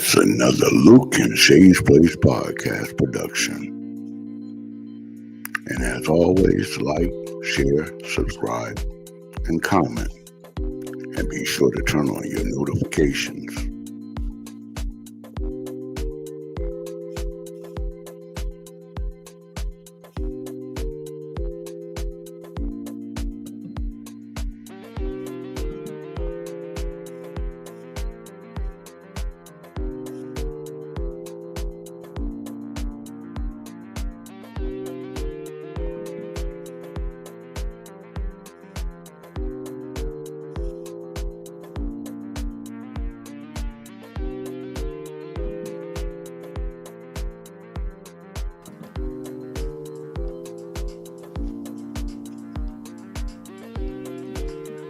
It's another Luke-N-SHAE'S podcast production. And as always, like, share, subscribe, and comment. And be sure to turn on your notifications.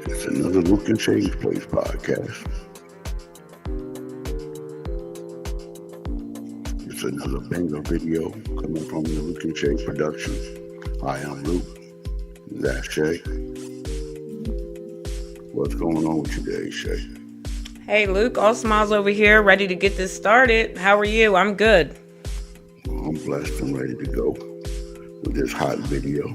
It's another Luke-N-SHAE'S podcast. It's another banger video coming from the Luke-N-SHAE'S production. Hi, I'm Luke. That's Shay. What's going on with you today, Shay? Hey, Luke. All smiles over here, ready to get this started. How are you? I'm good. Well, I'm blessed and ready to go with this hot video.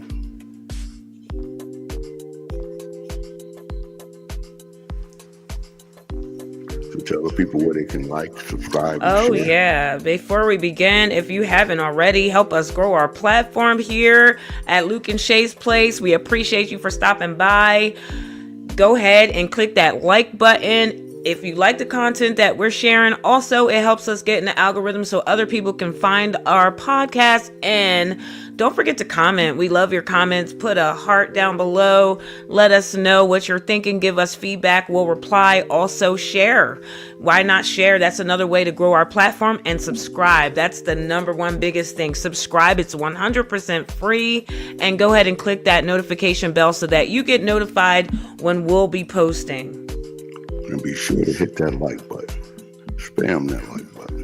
Tell the people where they can like, subscribe, and share. Yeah. Before we begin, if you haven't already, help us grow our platform here at Luke-N-SHAE'S Place. We appreciate you for stopping by. Go ahead and click that like button. If you like the content that we're sharing, also it helps us get in the algorithm so other people can find our podcast. And don't forget to comment. We love your comments. Put a heart down below. Let us know what you're thinking. Give us feedback. We'll reply. Also share. Why not share? That's another way to grow our platform. And subscribe. That's the number one biggest thing. Subscribe. It's 100% free. And go ahead and click that notification bell so that you get notified when we'll be posting. And be sure to hit that like button. Spam that like button.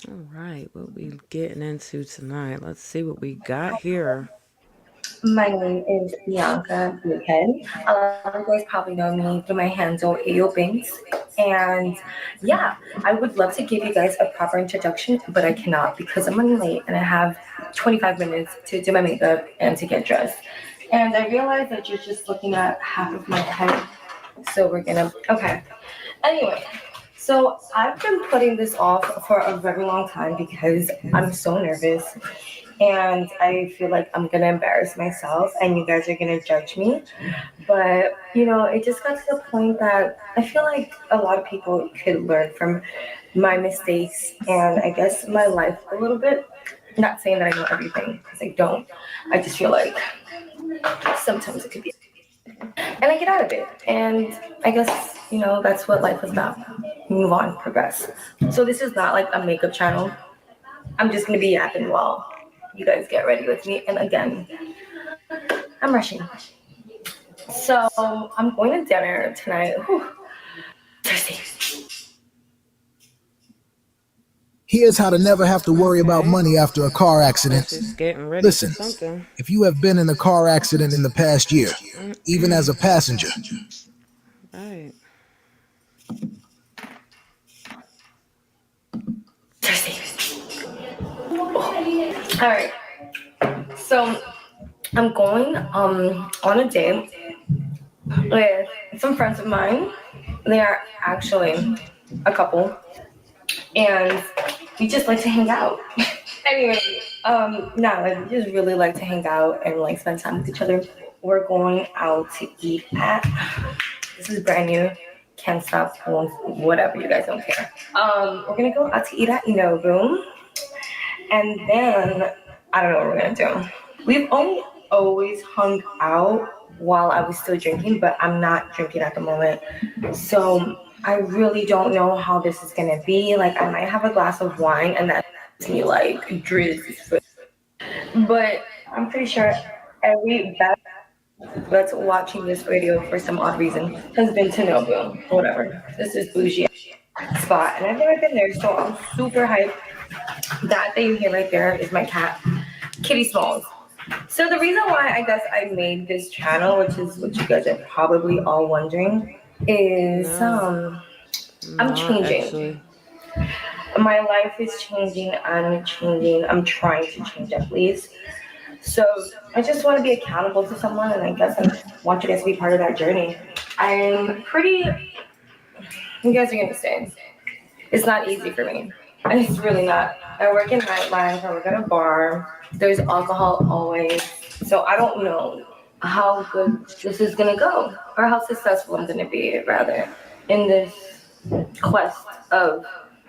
All right, what we getting into tonight? Let's see what we got here. My name is Bianca. A lot of you guys probably know me through my handle AOBinks. And yeah, I would love to give you guys a proper introduction, but I cannot because I'm running late and I have 25 minutes to do my makeup and to get dressed. And I realized that you're just looking at half of my head. So okay. Anyway, so I've been putting this off for a very long time because I'm so nervous. And I feel like I'm going to embarrass myself and you guys are going to judge me. But, it just got to the point that I feel like a lot of people could learn from my mistakes and I guess my life a little bit. Not saying that I know everything, because I don't. I just feel like sometimes it could be. And I get out of it. And I guess, that's what life is about. Move on, progress. So this is not like a makeup channel. I'm just going to be yapping while you guys get ready with me. And again, I'm rushing. So I'm going to dinner tonight. Thursday. Here's how to never have to worry about money after a car accident. Just getting ready Listen, for something. if you have been in a car accident in the past year, even as a passenger, Right. All right. So I'm going on a date with some friends of mine. They are actually a couple, and we just like to hang out. Anyway, we just really like to hang out and like spend time with each other. We're going out to eat at. This is brand new. Can't stop. Whatever, you guys don't care. We're gonna go out to eat at Nobu. And then, I don't know what we're going to do. We've always hung out while I was still drinking, but I'm not drinking at the moment. So I really don't know how this is going to be. Like, I might have a glass of wine and that's me like, drizz. But I'm pretty sure every bad that's watching this video for some odd reason has been to Nobu. Whatever. This is bougie spot, and I've never been there, so I'm super hyped. That you hear right there is my cat, Kitty Smalls. So the reason why I guess I made this channel, which is what you guys are probably all wondering, is I'm changing. Actually. My life is changing. I'm changing. I'm trying to change at least. So I just want to be accountable to someone, and I guess I want you guys to be part of that journey. I'm pretty. You guys are gonna say it's not easy for me. And it's really not. I work in nightlife. I work at a bar. There's alcohol always. So I don't know how good this is gonna go, or how successful I'm gonna be, rather, in this quest of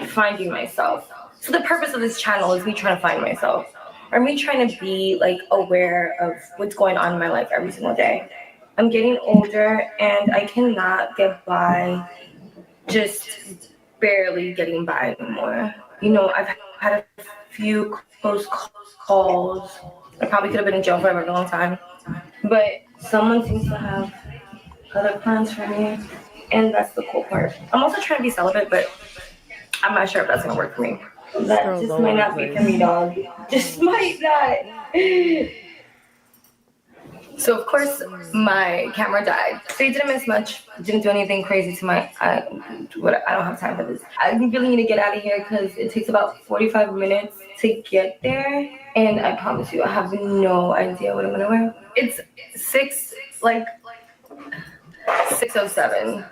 finding myself. So the purpose of this channel is me trying to find myself, or me trying to be like aware of what's going on in my life every single day. I'm getting older, and I cannot get by just barely getting by anymore. You know, I've had a few close calls. I probably could have been in jail for a very long time, but someone seems to have other plans for me, and that's the cool part. I'm also trying to be celibate, but I'm not sure if that's gonna work for me. That just might not be for me, dog. Just might not. So of course my camera died. So you didn't miss much. Didn't do anything crazy to my. I don't have time for this. I really need to get out of here because it takes about 45 minutes to get there, and I promise you, I have no idea what I'm gonna wear. It's 6:07.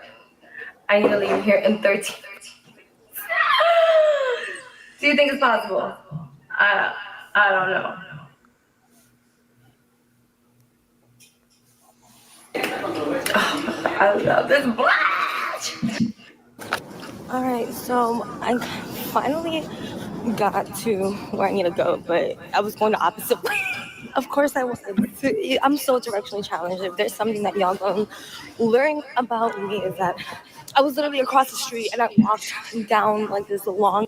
I need to leave here in 13. Do you think it's possible? I don't know. I love this black. All right, so I finally got to where I need to go, but I was going the opposite way. Of course, I'm so directionally challenged. If there's something that y'all gonna learn about me, is that I was literally across the street and I walked down like this long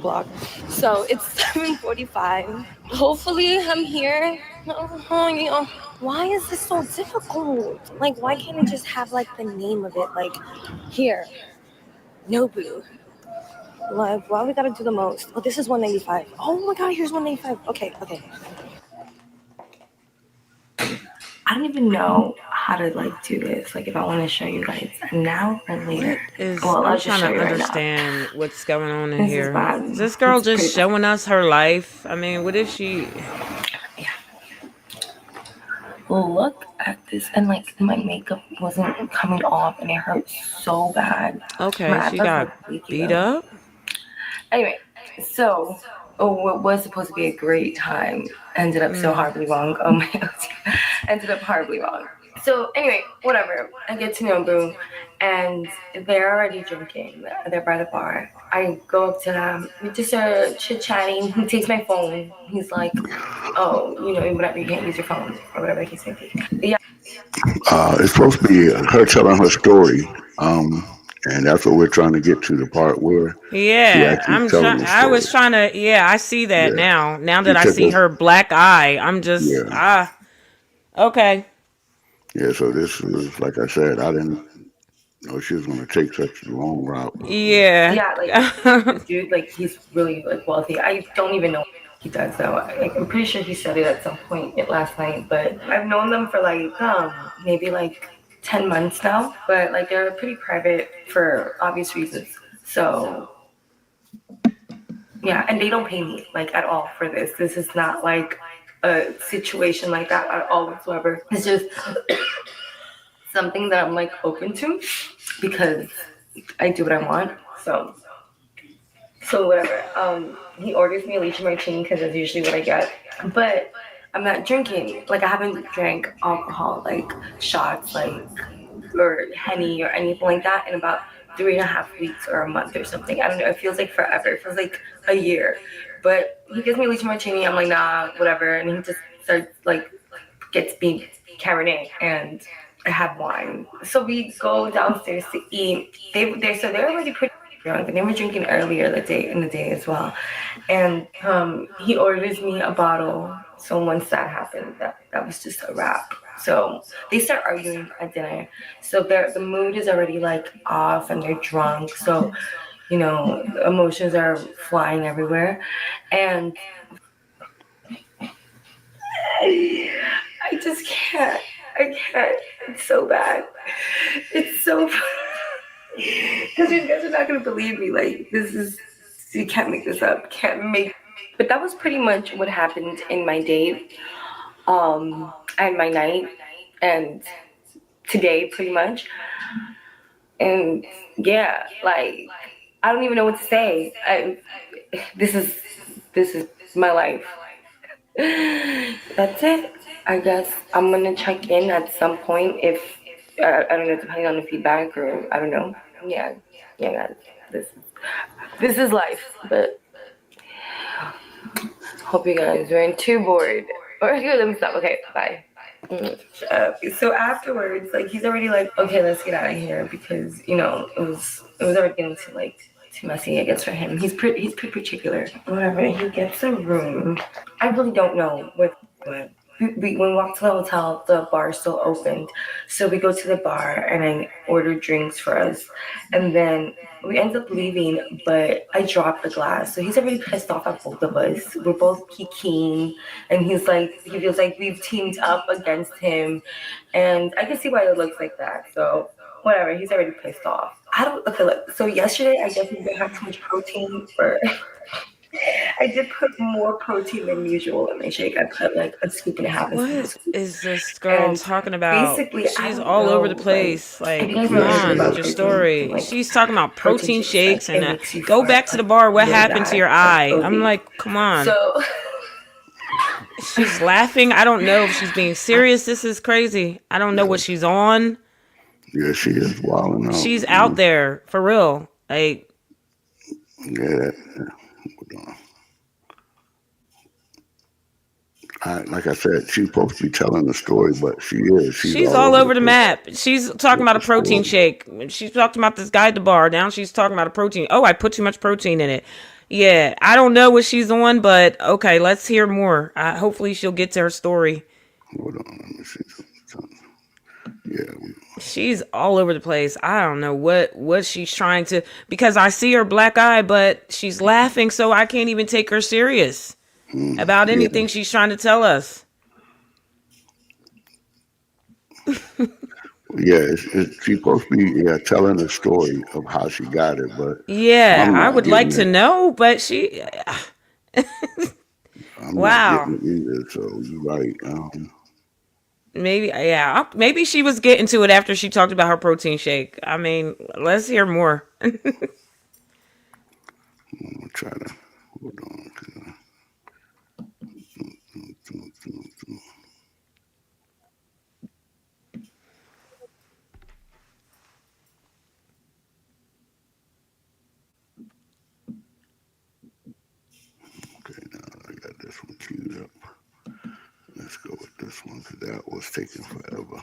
block. So it's 7:45. Hopefully, I'm here. Why is this so difficult? Like, why can't it just have like the name of it? Like, here, Nobu. Like, why we gotta do the most? Oh, this is 195. Oh my god, here's 195. Okay. I don't even know how to like do this. Like, if I want to show you guys now or later. I'm trying to understand what's going on in here. Is this girl just showing us her life? I mean, what if she? Yeah. Look at this, and like my makeup wasn't coming off, and it hurt so bad. Okay, she got beat up. Anyway, so what was supposed to be a great time ended up so horribly wrong. Oh my god, ended up horribly wrong. So anyway, whatever. I get to Nobu, and they're already drinking. They're by the bar. I go up to them. We just are chit-chatting. He takes my phone. He's like, oh, whatever, you can't use your phone, or whatever the case may be. Yeah. It's supposed to be her telling her story. And that's what we're trying to get to, the part where I was trying to. Yeah, I see that now. Now that I see her black eye, I'm just okay. Yeah, so this is, like I said, I didn't know she was going to take such a long route. Yeah, like this dude, like he's really like wealthy. I don't even know what he does though. I'm pretty sure he said it at some point last night, but I've known them for like maybe like 10 months now, but like they're pretty private for obvious reasons. So yeah, and they don't pay me like at all for this. This is not like a situation like that at all whatsoever. It's just something that I'm like open to because I do what I want. So whatever. He orders me a leche martini because that's usually what I get, but I'm not drinking. Like, I haven't drank alcohol, like shots, like, or Henny or anything like that in about 3.5 weeks or a month or something. I don't know. It feels like forever. It feels like a year. But he gives me a leche martini. I'm like, nah, whatever. And he just starts, like, gets me Cabernet, and I have wine. So we go downstairs to eat. They're already pretty drunk, and they were drinking earlier in the day as well. And he orders me a bottle. So once that happened, that was just a wrap. So they start arguing at dinner. So the mood is already like off, and they're drunk. So emotions are flying everywhere, and I just can't. I can't. It's so bad. It's so because you guys are not gonna believe me. Like, this is, you can't make this up. Can't make. But that was pretty much what happened in my day, and my night, and today, pretty much. And yeah, like, I don't even know what to say. This is my life. That's it. I guess I'm gonna check in at some point if I don't know, depending on the feedback, or I don't know. Yeah, yeah, guys. This is life, but hope you guys weren't too bored. Or here, let me stop. Okay, bye. So afterwards, like, he's already like, okay, let's get out of here, because it was already getting too messy, I guess, for him. He's pretty particular. Whatever. He gets a room. I really don't know what. When we walked to the hotel, the bar still opened. So we go to the bar, and I order drinks for us. And then we end up leaving, but I dropped the glass. So he's already pissed off at both of us. We're both keen, and he feels like we've teamed up against him. And I can see why it looks like that. So whatever, he's already pissed off. Okay, look. So yesterday, I definitely didn't have too much protein for. I did put more protein than usual in my shake. I put like a scoop and a half. What is this girl talking about? Basically, she's all over the place. Like, come on with your story. She's talking about protein shakes and go back to the bar. What happened to your eye? I'm like, come on. So she's laughing. I don't know if she's being serious. This is crazy. I don't know what she's on. Yeah, she is wilding out. She's out there for real. Like, yeah. Like I said, she's supposed to be telling the story, but she's all over the map. She's talking about a protein shake. She's talking about this guy at the bar. Now she's talking about a protein. Oh, I put too much protein in it. Yeah, I don't know what she's on, but okay, let's hear more. Hopefully she'll get to her story. Hold on, let me see something. Yeah. She's all over the place. I don't know what she's trying to, because I see her black eye, but she's laughing, so I can't even take her serious about anything she's trying to tell us. Yeah, she's supposed to be telling the story of how she got it, but yeah, I would like to know, but she. Wow. Not getting it either, so you're right. Maybe she was getting to it after she talked about her protein shake. I mean, let's hear more. I'm gonna try to hold on. Okay, now I got this one queued up. Let's go with this one, because that was taking forever.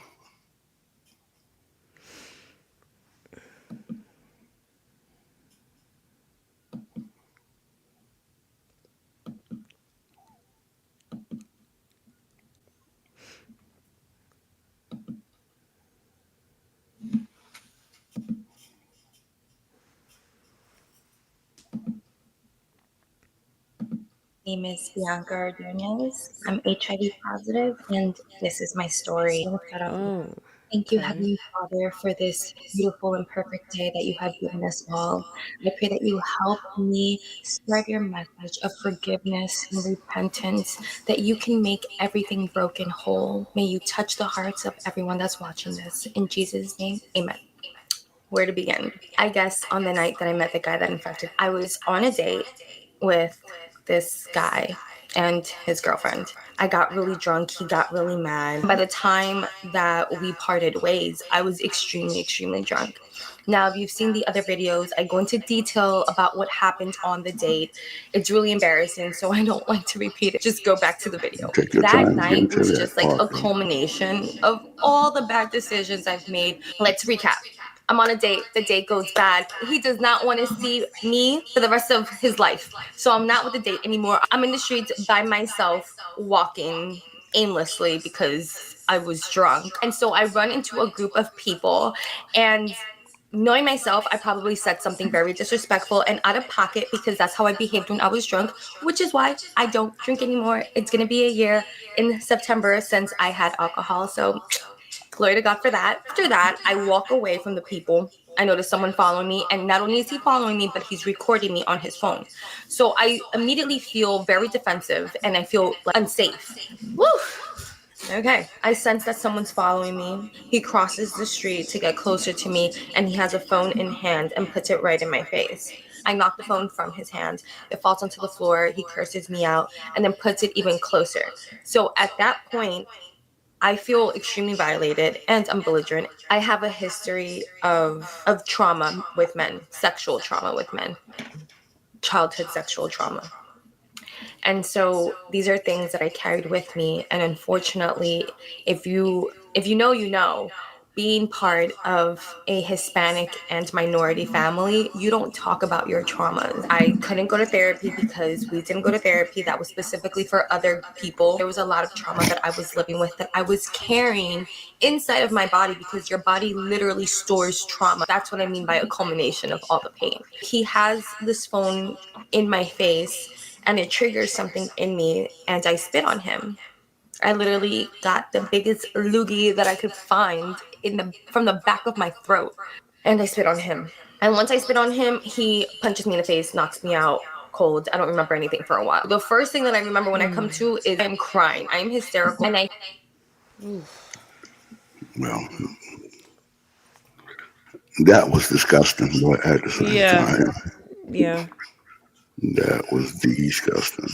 Name is Bianca Ordonez. I'm HIV positive, and this is my story. Thank you, Heavenly Father, for this beautiful and perfect day that you have given us all. I pray that you help me spread your message of forgiveness and repentance, that you can make everything broken whole. May you touch the hearts of everyone that's watching this. In Jesus' name, amen. Where to begin? I guess on the night that I met the guy that infected, I was on a date with this guy and his girlfriend. I got really drunk. He got really mad. By the time that we parted ways, I was extremely, extremely drunk. Now, if you've seen the other videos, I go into detail about what happened on the date. It's really embarrassing, so I don't like to repeat it. Just go back to the video. That night was just like a culmination of all the bad decisions I've made. Let's recap. I'm on a date. The date goes bad. He does not want to see me for the rest of his life. So I'm not with the date anymore. I'm in the streets by myself, walking aimlessly because I was drunk. And so I run into a group of people, and knowing myself, I probably said something very disrespectful and out of pocket because that's how I behaved when I was drunk, which is why I don't drink anymore. It's going to be a year in September since I had alcohol. So glory to God for that. After that, I walk away from the people. I notice someone following me, and not only is he following me, but he's recording me on his phone. So I immediately feel very defensive and I feel unsafe. Woo! Okay. I sense that someone's following me. He crosses the street to get closer to me, and he has a phone in hand and puts it right in my face. I knock the phone from his hand. It falls onto the floor. He curses me out and then puts it even closer. So at that point, I feel extremely violated and I'm belligerent. I have a history of trauma with men, sexual trauma with men, childhood sexual trauma. And so these are things that I carried with me. And unfortunately, if you know, you know, being part of a Hispanic and minority family, you don't talk about your traumas. I couldn't go to therapy because we didn't go to therapy. That was specifically for other people. There was a lot of trauma that I was living with, that I was carrying inside of my body, because your body literally stores trauma. That's what I mean by a culmination of all the pain. He has this phone in my face and it triggers something in me, and I spit on him. I literally got the biggest loogie that I could find from the back of my throat, and I spit on him. And once I spit on him, he punches me in the face, knocks me out cold. I don't remember anything for a while. The first thing that I remember when I come to is I'm crying. I'm hysterical, and Well, that was disgusting, but at the same time, Yeah. that was disgusting.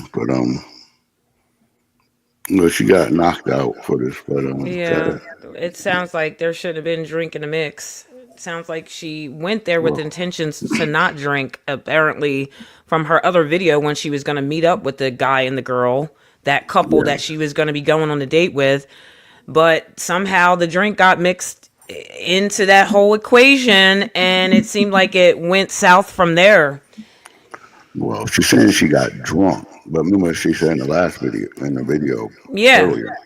But she got knocked out for this. But Yeah. It sounds like there should have been drink in the mix. It sounds like she went there with intentions to not drink, apparently, from her other video when she was going to meet up with the guy and the girl, that couple that she was going to be going on a date with. But somehow the drink got mixed into that whole equation, and it seemed like it went south from there. Well, she's saying she got drunk, but remember she said in the video earlier,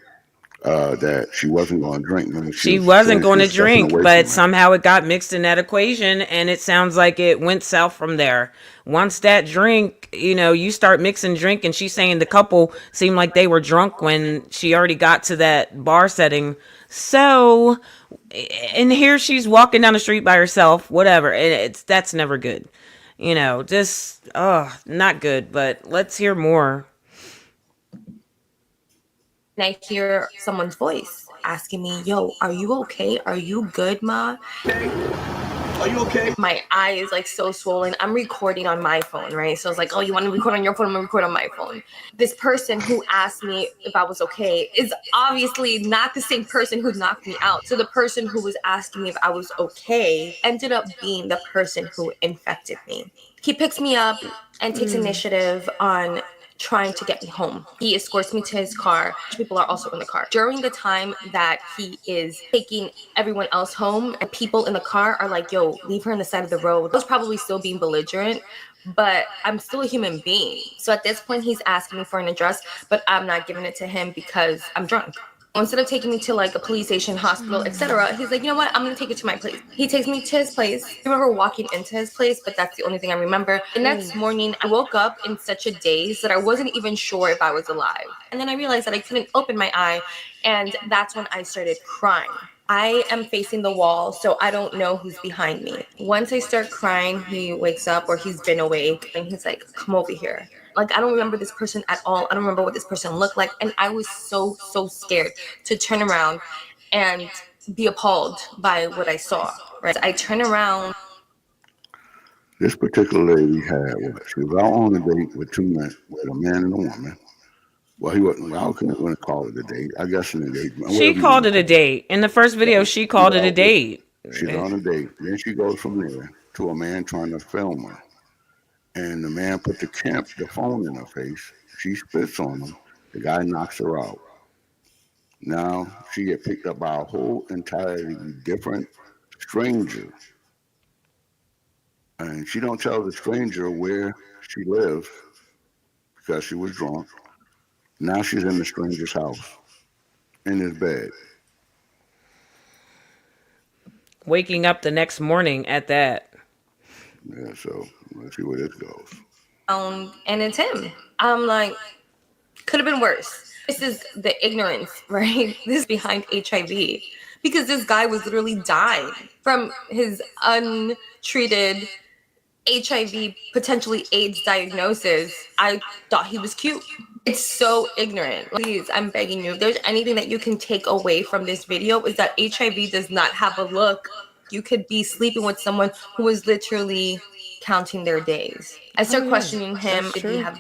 that she wasn't going to drink. Remember, She was wasn't saying she going to was stepping drink, away but from it. somehow it got mixed in that equation, and it sounds like it went south from there. Once that drink, you start mixing drink, and she's saying the couple seemed like they were drunk when she already got to that bar setting. So, and here she's walking down the street by herself, whatever. That's never good. Just, not good, but let's hear more. and I hear someone's voice asking me, "Yo, are you okay? Are you good, Ma?" Are you okay? My eye is like so swollen. I'm recording on my phone, right? So I was like, "Oh, you want to record on your phone? I'm gonna record on my phone." This person who asked me if I was okay is obviously not the same person who knocked me out. So the person who was asking me if I was okay ended up being the person who infected me. He picks me up and takes initiative on trying to get me home. He escorts me to his car. People are also in the car. During the time that he is taking everyone else home, and people in the car are like, "Yo, leave her on the side of the road." I was probably still being belligerent, but I'm still a human being. So at this point, he's asking me for an address, but I'm not giving it to him because I'm drunk. Instead of taking me to like a police station, hospital, etc., he's like, "You know what? I'm gonna take it to my place." He takes me to his place. I remember walking into his place, but that's the only thing I remember. The next morning, I woke up in such a daze that I wasn't even sure if I was alive. And then I realized that I couldn't open my eye, and that's when I started crying. I am facing the wall, so I don't know who's behind me. Once I start crying, he wakes up, or he's been awake, and he's like, "Come over here." Like, I don't remember this person at all. I don't remember what this person looked like. And I was so scared to turn around and be appalled by what I saw, right? I turn around. This particular lady she was out on a date with two men, with a man and a woman. Well, he wasn't. Well, I couldn't want to call it a date. I guess an engagement. She called it a date. In the first video, she called it a date. She's on a date. Then she goes from there to a man trying to film her. And the man put the phone in her face. She spits on him. The guy knocks her out. Now she get picked up by a whole entirely different stranger and she don't tell the stranger where she lives because she was drunk. Now she's in the stranger's house in his bed. Waking up the next morning at that. Yeah, so let's see where this goes. And it's him. I'm like, could have been worse. This is the ignorance, right? This is behind HIV. Because this guy was literally dying from his untreated HIV, potentially AIDS diagnosis. I thought he was cute. It's so ignorant. Please, I'm begging you. If there's anything that you can take away from this video, is that HIV does not have a look. You could be sleeping with someone who is literally counting their days. I start questioning him. Did we have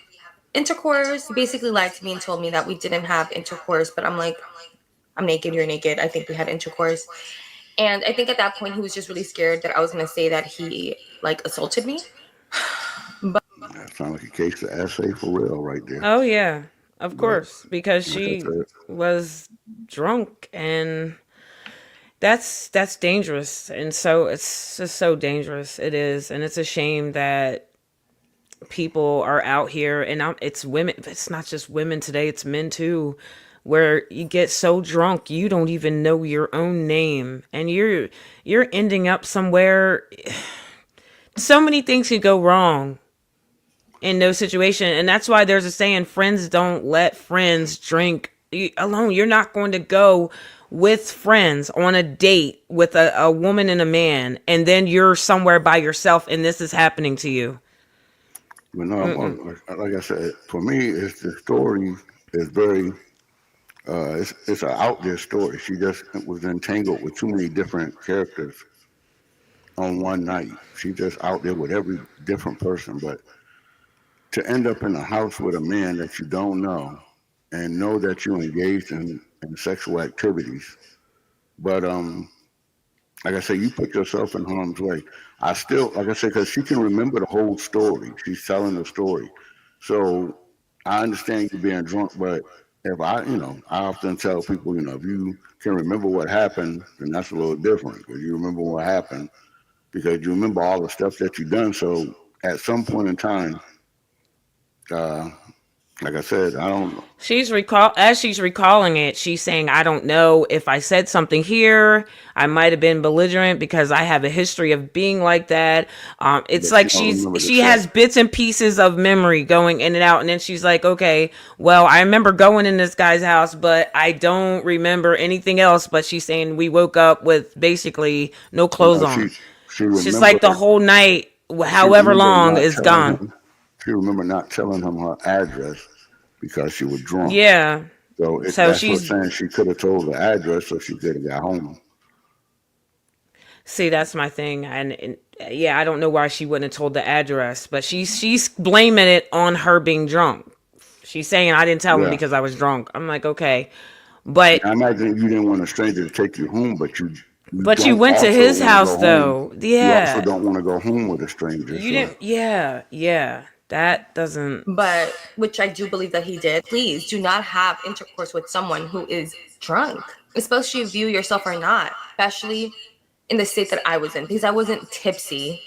intercourse? He basically lied to me and told me that we didn't have intercourse, but I'm like, I'm naked, you're naked. I think we had intercourse. And I think at that point he was just really scared that I was going to say that he like assaulted me. That sounds like a case of essay for real right there. Oh yeah, of But course, because like I she said, was drunk, and that's dangerous, and so it's just so dangerous. It is, and it's a shame that people are out here, and it's women. It's not just women today; it's men too, where you get so drunk you don't even know your own name, and you're ending up somewhere. So many things can go wrong in no situation, and that's why there's a saying: friends don't let friends drink alone. You're not going to go with friends on a date with a woman and a man, and then you're somewhere by yourself and this is happening to you. but no, like I said, for me, it's the story is very. It's an out there story. She just was entangled with too many different characters on one night. She's just out there with every different person. But to end up in a house with a man that you don't know and know that you engaged in sexual activities, but like I say, you put yourself in harm's way. I still, like I said, because she can remember the whole story. She's telling the story. So I understand you being drunk, but if I often tell people, if you can remember what happened, then that's a little different because you remember what happened because you remember all the stuff that you've done. So at some point in time, uh, like I said, I don't know. She's recalling it, she's saying, I don't know if I said something here. I might have been belligerent because I have a history of being like that. It's But like you don't remember the she has sex. bits and pieces of memory going in and out, and then she's like, okay, well, I remember going in this guy's house, but I don't remember anything else. But she's saying we woke up with basically no clothes No, on. she It's just like the remembered. whole night, She however remembered long, not is telling gone. him. She remembered not telling him her address because she was drunk. Yeah. So So that's what she's saying she could have told the address so she could have got home. See, that's my thing, and yeah, I don't know why she wouldn't have told the address, but she's blaming it on her being drunk. She's saying I didn't tell him Yeah. because I was drunk. I'm like, okay, but Now, I imagine you didn't want a stranger to take you home, but you you don't went to also his want to house go home. though. You also Yeah, don't want to go home with a stranger. you So didn't. Yeah, yeah, that doesn't. But which I do believe that he did. Please do not have intercourse with someone who is drunk, especially if you yourself are not, especially in the state that I was in, because I wasn't tipsy.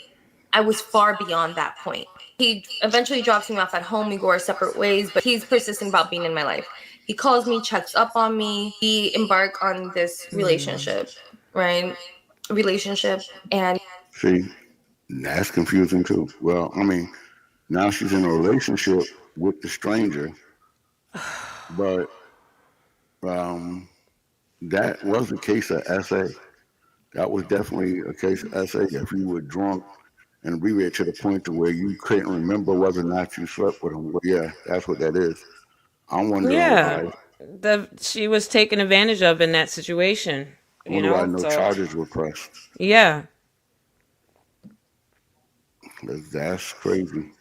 I was far beyond that point. He eventually drops me off at home. We go our separate ways, but he's persistent about being in my life. He calls me, checks up on me. We embark on this relationship, right? Relationship. And see, that's confusing too. Well, I mean, now she's in a relationship with the stranger, but um, that was a case of SA. That was definitely a case of SA. If you were drunk and abbreviated to the point to where you couldn't remember whether or not you slept with him, well, yeah, that's what that is. I'm wondering Yeah, why. she was taken advantage of in that situation. I wonder why no So charges were pressed. yeah, 'Cause that's crazy.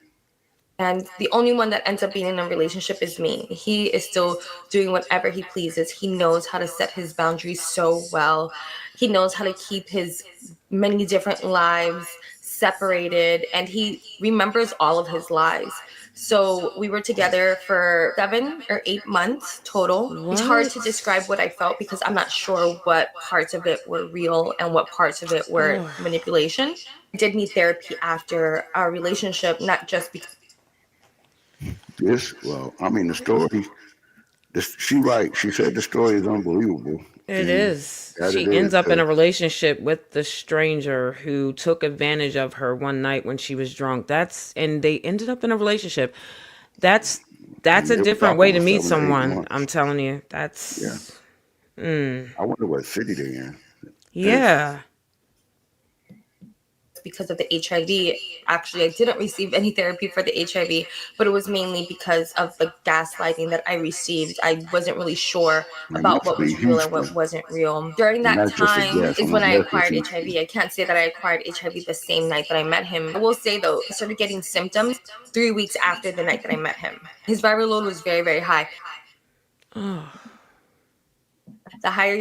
And the only one that ends up being in a relationship is me. He is still doing whatever he pleases. He knows how to set his boundaries so well. He knows how to keep his many different lives separated, and he remembers all of his lies. So we were together for 7 or 8 months total. It's hard to what? describe what I felt because I'm not sure what parts of it were real and what parts of it were Ugh. manipulation. did need therapy after our relationship, not just because. I mean, the story. She said the story is unbelievable, It and is. that it She is. ends up in 'Cause, a relationship with the stranger who took advantage of her one night when she was drunk. And they ended up in a relationship. That's and that's a they was different off way for to meet 7 to 8 someone. I'm months. telling you. Yeah, That's I wonder what city they in. If yeah. Because of the HIV. Actually, I didn't receive any therapy for the HIV, but it was mainly because of the gaslighting that I received. I wasn't really sure it about must what be was real and what Houston, wasn't real. During and that that's just a time guess. is I'm when gonna I guess it's acquired HIV. Houston. I can't say that I acquired HIV the same night that I met him. I will say though, I started getting symptoms 3 weeks after the night that I met him. His viral load was very, very high. Oh. The higher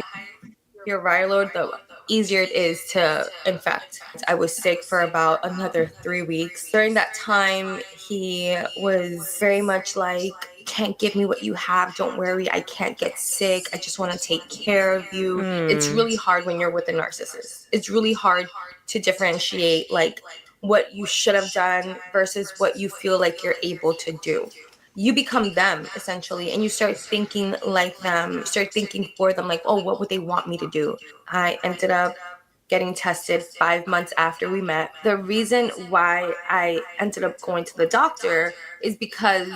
your viral load, the easier it is to infect. I was sick for about another 3 weeks. During that time, he was very much like, can't give me what you have. Don't worry. I can't get sick. I just want to take care of you. It's really hard when you're with a narcissist. It's really hard to differentiate like what you should have done versus what you feel like you're able to do. You become them essentially, and you start thinking like them, start thinking for them, like, oh, what would they want me to do? I ended up getting tested 5 months after we met. The reason why I ended up going to the doctor is because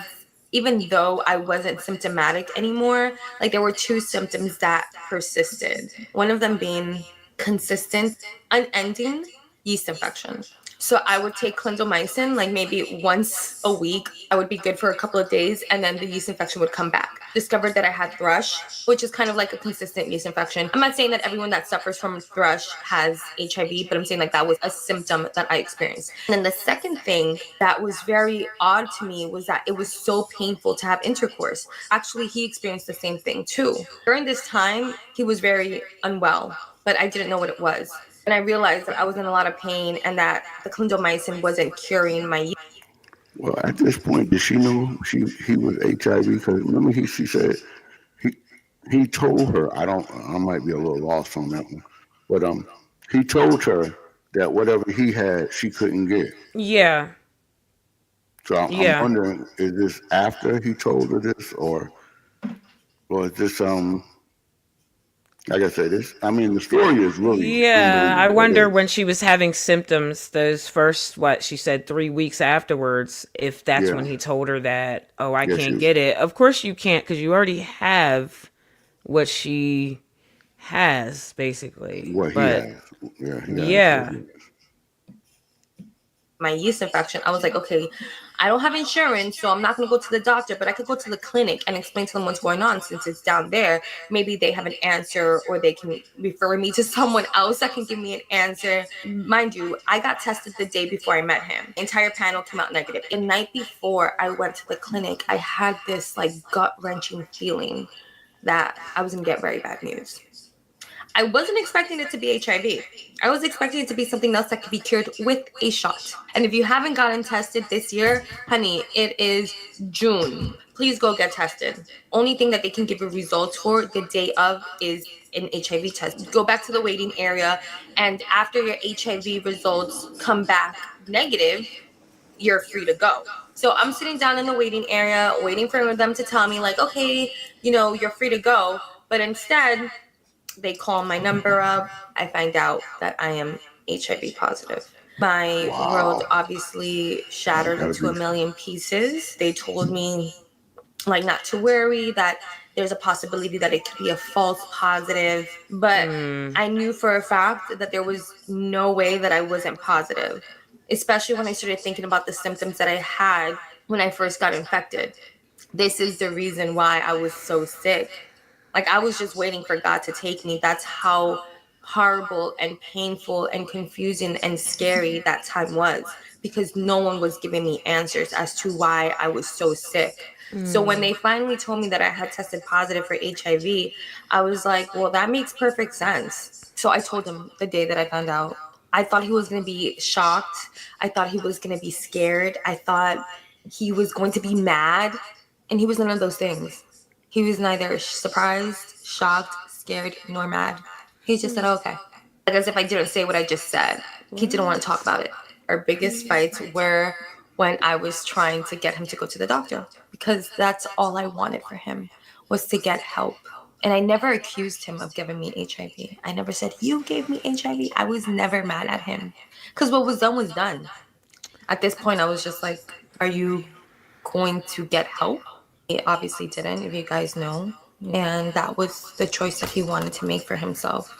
even though I wasn't symptomatic anymore, like there were two symptoms that persisted. One of them being consistent, unending yeast infection. So I would take clindamycin like maybe once a week. I would be good for a couple of days and then the yeast infection would come back. Discovered that I had thrush, which is kind of like a consistent yeast infection. I'm not saying that everyone that suffers from thrush has HIV, but I'm saying like that was a symptom that I experienced. And then the second thing that was very odd to me was that it was so painful to have intercourse. Actually, he experienced the same thing too. During this time, he was very unwell, but I didn't know what it was. And I realized that I was in a lot of pain and that the clindamycin wasn't curing my yeast. Well, at this point, did she know he was HIV? Because remember, she said he he told her. I might be a little lost on that one, but he told her that whatever he had, she couldn't get. Yeah. So I'm Yeah. wondering, is this after he told her this, or is this like I said, this. I mean, the story is really Yeah, I unbelievable. It wonder is. when she was having symptoms, those first, what she said, 3 weeks afterwards, if that's Yeah, when he told her that, oh, I yeah, can't get it. Of course you can't, because you already have what she has, basically. what he But has. Yeah, he has what yeah, he has. My yeast infection, I was like, okay, I don't have insurance, so I'm not going to go to the doctor, but I could go to the clinic and explain to them what's going on since it's down there. Maybe they have an answer or they can refer me to someone else that can give me an answer. Mind you, I got tested the day before I met him. The entire panel came out negative. The night before I went to the clinic, I had this like gut-wrenching feeling that I was going to get very bad news. I wasn't expecting it to be HIV. I was expecting it to be something else that could be cured with a shot. And if you haven't gotten tested this year, honey, it is June. Please go get tested. Only thing that they can give you results for the day of is an HIV test. Go back to the waiting area, and after your HIV results come back negative, you're free to go. So I'm sitting down in the waiting area, waiting for them to tell me, like, okay, you're free to go. But instead, they call my number up. I find out that I am HIV positive. My world Wow, obviously that shattered gotta into be. a million pieces. They told me like not to worry, that there's a possibility that it could be a false positive, but I knew for a fact that there was no way that I wasn't positive, especially when I started thinking about the symptoms that I had when I first got infected. This is the reason why I was so sick. Like I was just waiting for God to take me. That's how horrible and painful and confusing and scary that time was, because no one was giving me answers as to why I was so sick. So when they finally told me that I had tested positive for HIV, I was like, well, that makes perfect sense. So I told him the day that I found out. I thought he was going to be shocked. I thought he was going to be scared. I thought he was going to be mad. And he was none of those things. He was neither surprised, shocked, scared, nor mad. He just said, okay. Like as if I didn't say what I just said. he didn't want to talk about it. Our biggest fights were when I was trying to get him to go to the doctor, because that's all I wanted for him, was to get help. And I never accused him of giving me HIV. I never said, you gave me HIV. I was never mad at him, because what was done was done. At this point, I was just like, are you going to get help? He obviously didn't, if you guys know. And that was the choice that he wanted to make for himself.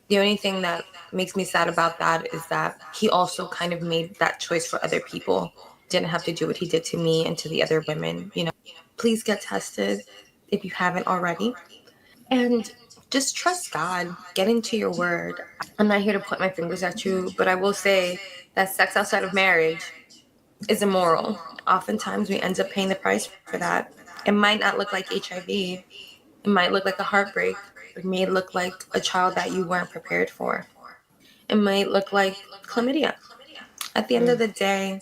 The only thing that makes me sad about that is that he also kind of made that choice for other people. Didn't have to do what he did to me and to the other women. Please get tested if you haven't already. And just trust God. Get into your word. I'm not here to point my fingers at you, but I will say that sex outside of marriage is immoral. Oftentimes we end up paying the price for that. It might not look like HIV. It might look like a heartbreak. It may look like a child that you weren't prepared for. It might look like chlamydia. At the end of the day,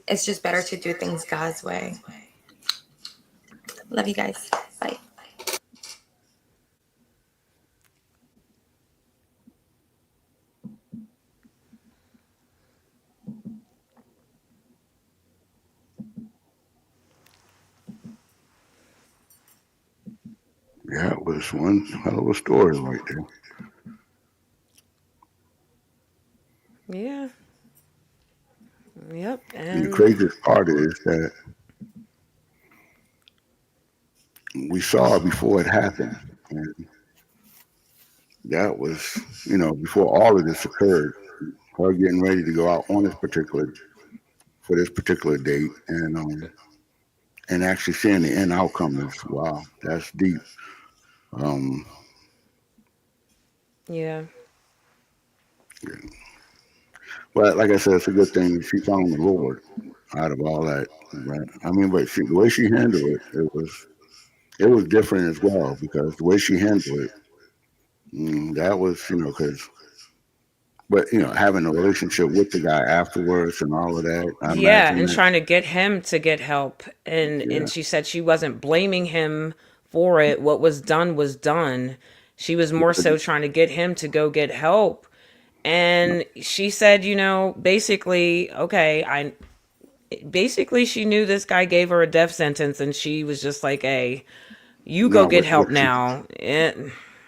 it's just better to do things God's way. Love you guys. Bye. Yeah, it was one hell of a story right there. Yeah. Yep. And the And craziest part is that we saw it before it happened. And that was, before all of this occurred, her getting ready to go out on for this particular date, and actually seeing the end outcome is, wow, that's deep. Um, yeah. but like I said, it's a good thing she found the Lord out of all that. Right? I mean, but the way she handled it, it was different as well, because the way she handled it, that was, because, but having a relationship with the guy afterwards and all of that, I Yeah, imagine and that. trying to get him to get help. And Yeah, she said she wasn't blaming him for it. What was done was done. She was more so trying to get him to go get help. And she said, basically, okay, I basically she knew this guy gave her a death sentence, and she was just like, hey, you go no, get but help now.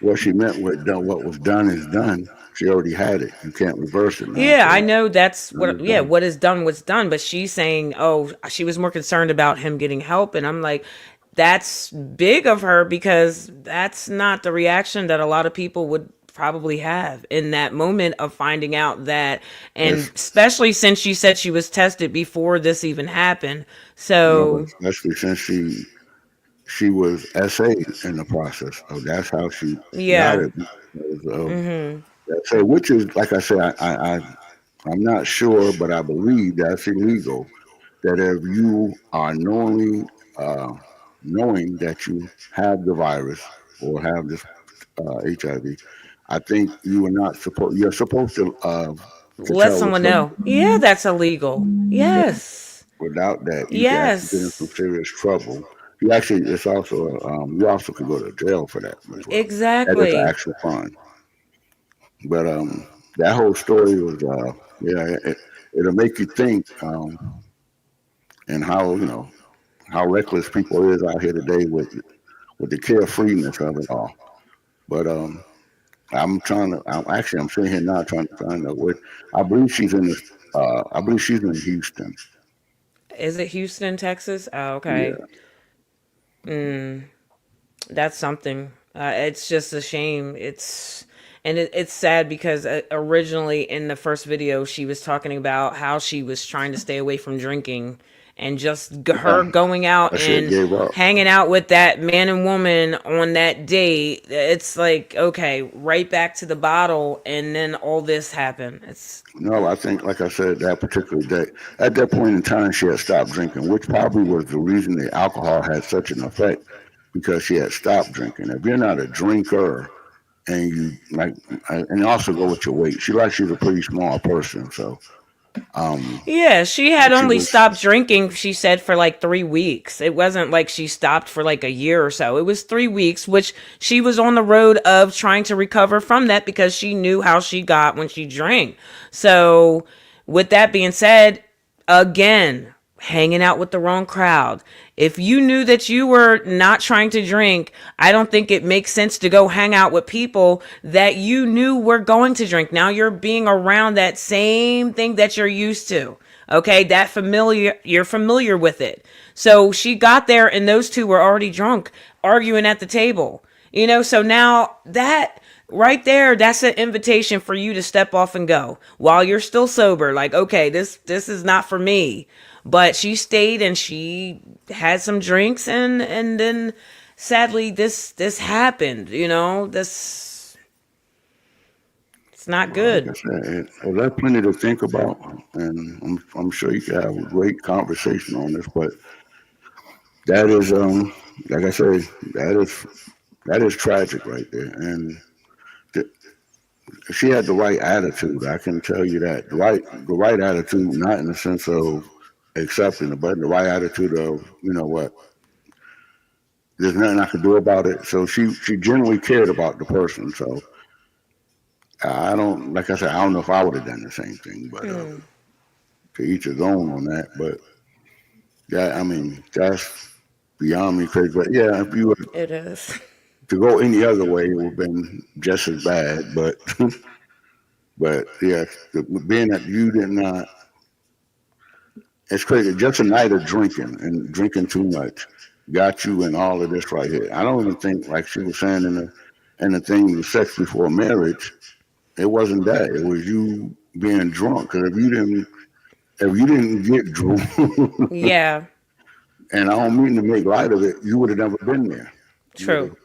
what she meant with done, what was done is done. She already had it. You can't reverse it now. Yeah, I So know that's done what, is yeah, done. what is done was done, but she's saying, oh, she was more concerned about him getting help. And I'm like, that's big of her, because that's not the reaction that a lot of people would probably have in that moment of finding out that, and That's, especially since she said she was tested before this even happened. but So, especially since she was SA in the process. So that's how she got yeah. it. Because of SA, which is, like I said, I'm not sure, but I believe that's illegal. That if you are knowing that you have the virus or have this HIV, I think you're supposed to Let tell someone somebody. know. Yeah, that's illegal. Yeah, Yes. without that, you can actually get in some Yes. serious trouble. You actually, it's also, you also could go to jail for that as well. That is an Exactly. actual crime. But that whole story was, yeah, it'll make you think, and how how reckless people is out here today with the carefreeness of it all. But I'm sitting here now trying to find out what, I believe she's in this, I believe she's in Houston. Is it Houston, Texas? Oh, okay. Yeah. That's something. It's just a shame. It's sad because originally in the first video she was talking about how she was trying to stay away from drinking, and just Yeah. her going out That shit and gave up. hanging out with that man and woman on that date. It's like, okay, right back to the bottle, and then all this happened. It's No, I think, like I said, that particular day, at that point in time, she had stopped drinking, which probably was the reason the alcohol had such an effect, because she had stopped drinking. If you're not a drinker, and you like, and also go with your weight. She's a pretty small person, so Yeah, she had She only was, stopped drinking, she said, for like 3 weeks. It wasn't like she stopped for like a year or so. It was 3 weeks, which she was on the road of trying to recover from that because she knew how she got when she drank. So, with that being said, again, hanging out with the wrong crowd. If you knew that you were not trying to drink, I don't think it makes sense to go hang out with people that you knew were going to drink. Now you're being around that same thing that you're used to. Okay, that familiar, you're familiar with it. So she got there and those two were already drunk, arguing at the table. So now that right there, that's an invitation for you to step off and go while you're still sober. Like, okay, this is not for me. But she stayed and she had some drinks, and then sadly this happened. This it's not well, like I good. said, there's plenty to think about, and I'm sure you can have a great conversation on this. But that is, like I said, that is that is tragic right there. And th- she had the right attitude. I can tell you that the right attitude, not in the sense of accepting it, but in the right attitude of, you know what, there's nothing I could do about it. So she genuinely cared about the person. So I don't, like I said, I don't know if I would have done the same thing, but to each his own on that. But I mean, that's beyond me crazy. But yeah, if you were It is. to go any other way, it would have been just as bad. But but yeah, being that you did not, it's crazy. Just a night of drinking and drinking too much got you in all of this right here. I don't even think, like she was saying in the thing, the sex before marriage. It wasn't that. It was you being drunk. Because if you didn't get drunk, Yeah, and I don't mean to make light of it, you would have never been there. You would have. true.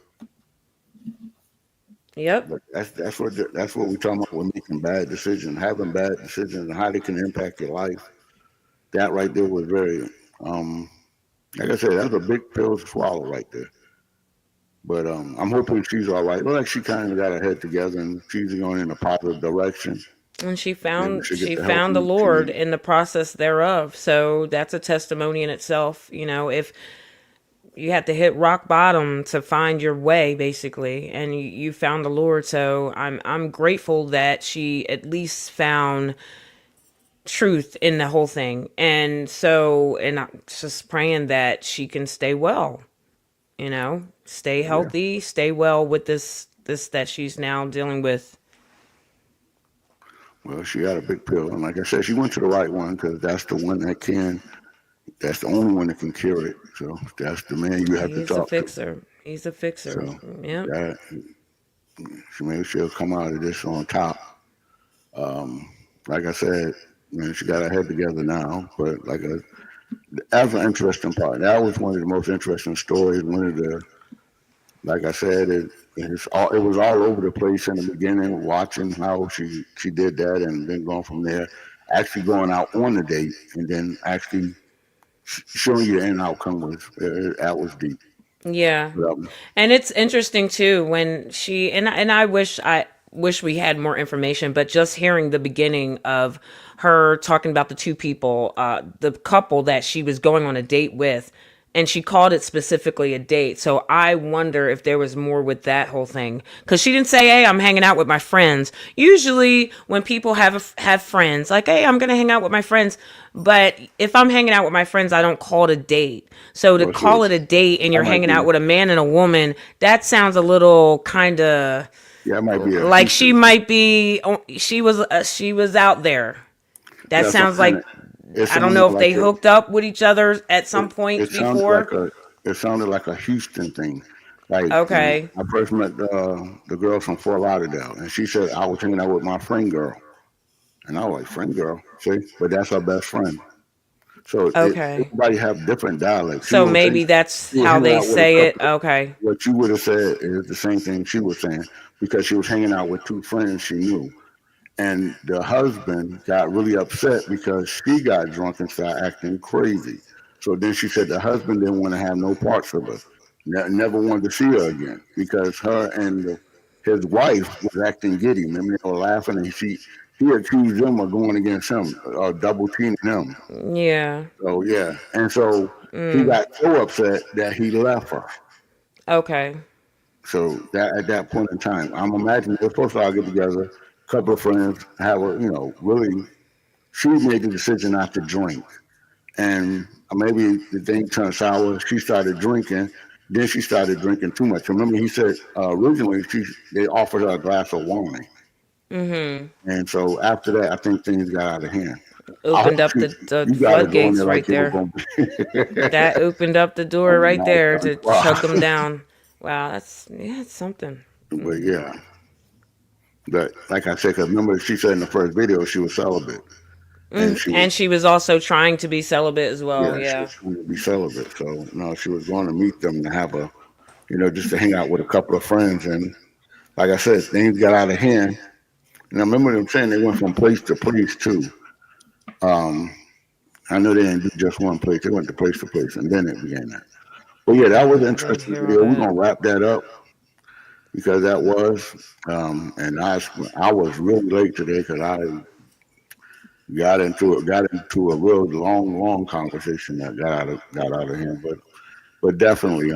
Yep. But that's what we're talking about. We're making bad decisions, having bad decisions, and how they can impact your life. That right there was very, um, like I said, that's a big pill to swallow right there. But I'm hoping she's all right. Look like she kind of got her head together and she's going in a positive direction. And she Maybe found she'll get she the help found the she Lord needs. in the process thereof. So that's a testimony in itself. If you had to hit rock bottom to find your way, basically, and you found the Lord. So I'm grateful that she at least found truth in the whole thing. And I'm just praying that she can stay well, stay Yeah. healthy, stay well with this that she's now dealing with. Well, she had a big pill, and like I said, she went to the right one because that's the one that can. That's the only one that can cure it. So that's the man you have to He's a talk to. fixer. He's a fixer. So Yep. that she maybe she'll come out of this on top. Um, like I said, she got her head together now. But that's an interesting part. That was one of the most interesting stories. One of the, like I said, it was all over the place in the beginning. Watching how she did that, and then going from there, actually going out on the date, and then actually showing you the end outcome that was deep. Yeah. But, And it's interesting too when she and I wish we had more information, but just hearing the beginning of her talking about the two people, the couple that she was going on a date with, and she called it specifically a date. So I wonder if there was more with that whole thing because she didn't say, "Hey, I'm hanging out with my friends." Usually, when people have friends, like, "Hey, I'm gonna hang out with my friends," but if I'm hanging out with my friends, I don't call it a date. So to well, see, call it a date and that you're might hanging be out with a man and a woman, that sounds a little kind of yeah, it might be a like she Houston thing. might be she was out there. That Yeah, sounds and like it I don't sounded know if like they hooked up with each other at some it point sounded like before. a Houston thing. Like when Okay. I first met the girl from Fort Lauderdale, and she said I was hanging out with my friend girl, and I was like, friend girl, see, but that's her best friend. So Okay. everybody have different dialects. So maybe that's She was how hanging they out with a say it. couple. Okay. What you would have said is the same thing she was saying because she was hanging out with two friends she knew. And the husband got really upset because she got drunk and started acting crazy. So then she said the husband didn't want to have no parts of her, never wanted to see her again because her and his wife was acting giddy. Remember, they were laughing, and he accused them of going against him, double teaming him. Yeah. So yeah, and so he got so upset that he left her. Okay. So that at that point in time, I'm imagining they're supposed to all get together, a couple of friends, have a really. She made the decision not to drink, and maybe the thing turned sour. She started drinking. Then she started drinking too much. Remember, he said originally they offered her a glass of wine, and so after that, I think things got out of hand. I hope Opened up the you got to go in floodgates there like right they were there. going to be. That opened up the door Oh right my there God! to Wow. chug them down. Wow, it's something. But yeah, but like I said, 'cause remember she said in the first video she was celibate, and she was And she was also trying to be celibate as well. yeah she Yeah. was trying to be celibate. So no, she was going to meet them to have a just to hang out with a couple of friends, and like I said, things got out of hand. And I remember them saying they went from place to place too. Um, I know they didn't do just one place; they went to place, and then it began that. But yeah, that was an I didn't interesting hear all video. We're that. gonna wrap that up because that was, and I was really late today because I got into a real long conversation that got out of hand. But definitely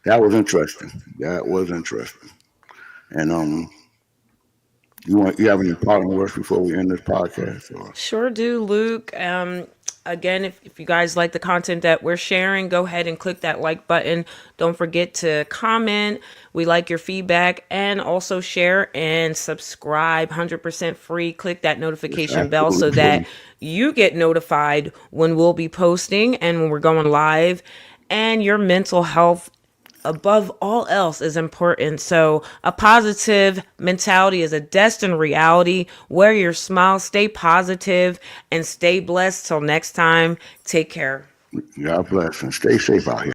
that was interesting. That was interesting. And you have any parting words before we end this podcast? Or Sure do, Luke. Again, if you guys like the content that we're sharing, go ahead and click that like button. Don't forget to comment. We like your feedback, and also share and subscribe. 100% free. Click that it's notification bell so absolutely that free. you get notified when we'll be posting and when we're going live. And your mental health above all else is important. So a positive mentality is a destined reality. Wear your smile, stay positive, and stay blessed. Till next time, take care. God bless and stay safe out here.